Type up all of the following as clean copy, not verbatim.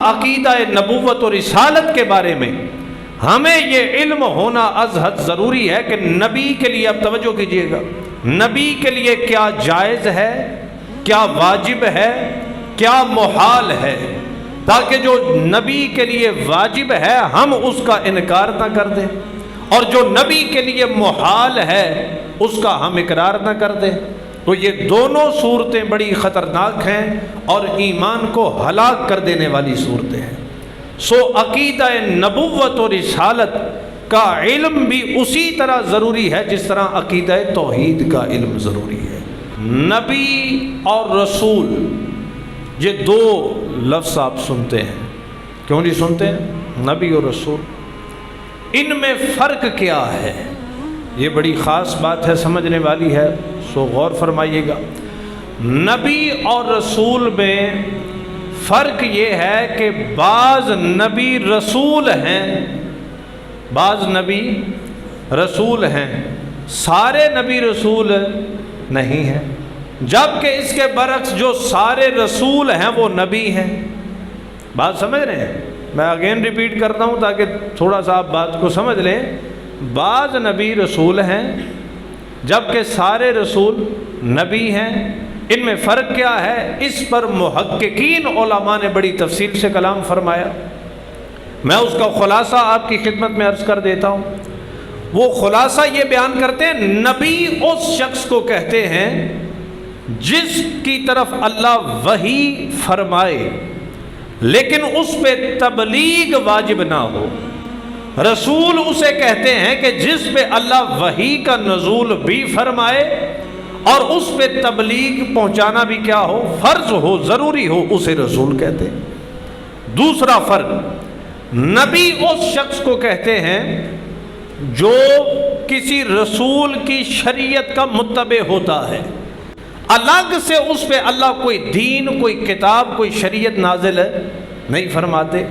عقیدہ نبوت اور رسالت کے بارے میں ہمیں یہ علم ہونا از حد ضروری ہے کہ نبی کے لیے، اب توجہ کیجئے گا، نبی کے لیے کیا جائز ہے، کیا واجب ہے، کیا محال ہے، تاکہ جو نبی کے لیے واجب ہے ہم اس کا انکار نہ کر دیں، اور جو نبی کے لیے محال ہے اس کا ہم اقرار نہ کر دیں۔ تو یہ دونوں صورتیں بڑی خطرناک ہیں اور ایمان کو ہلاک کر دینے والی صورتیں ہیں۔ سو عقیدہ نبوت اور رسالت کا علم بھی اسی طرح ضروری ہے جس طرح عقیدہ توحید کا علم ضروری ہے۔ نبی اور رسول، یہ دو لفظ آپ سنتے ہیں، کیوں نہیں سنتے ہیں؟ نبی اور رسول، ان میں فرق کیا ہے؟ یہ بڑی خاص بات ہے، سمجھنے والی ہے، سو غور فرمائیے گا۔ نبی اور رسول میں فرق یہ ہے کہ بعض نبی رسول ہیں، بعض نبی رسول ہیں، سارے نبی رسول نہیں ہیں، جبکہ اس کے برعکس جو سارے رسول ہیں وہ نبی ہیں۔ بات سمجھ رہے ہیں؟ میں اگین ریپیٹ کرتا ہوں تاکہ تھوڑا سا آپ بات کو سمجھ لیں۔ بعض نبی رسول ہیں جبکہ سارے رسول نبی ہیں۔ ان میں فرق کیا ہے؟ اس پر محققین علماء نے بڑی تفصیل سے کلام فرمایا۔ میں اس کا خلاصہ آپ کی خدمت میں عرض کر دیتا ہوں۔ وہ خلاصہ یہ بیان کرتے ہیں، نبی اس شخص کو کہتے ہیں جس کی طرف اللہ وحی فرمائے لیکن اس پہ تبلیغ واجب نہ ہو۔ رسول اسے کہتے ہیں کہ جس پہ اللہ وحی کا نزول بھی فرمائے اور اس پہ تبلیغ پہنچانا بھی کیا ہو؟ فرض ہو، ضروری ہو، اسے رسول کہتے ہیں۔ دوسرا فرق، نبی اس شخص کو کہتے ہیں جو کسی رسول کی شریعت کا متبع ہوتا ہے، الگ سے اس پہ اللہ کوئی دین، کوئی کتاب، کوئی شریعت نازل نہیں فرماتے۔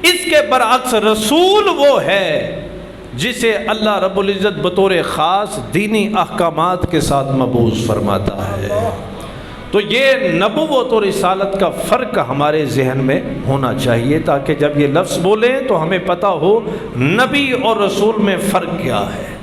اس کے برعکس رسول وہ ہے جسے اللہ رب العزت بطور خاص دینی احکامات کے ساتھ مبعوث فرماتا ہے۔ تو یہ نبوت اور رسالت کا فرق ہمارے ذہن میں ہونا چاہیے تاکہ جب یہ لفظ بولیں تو ہمیں پتہ ہو نبی اور رسول میں فرق کیا ہے۔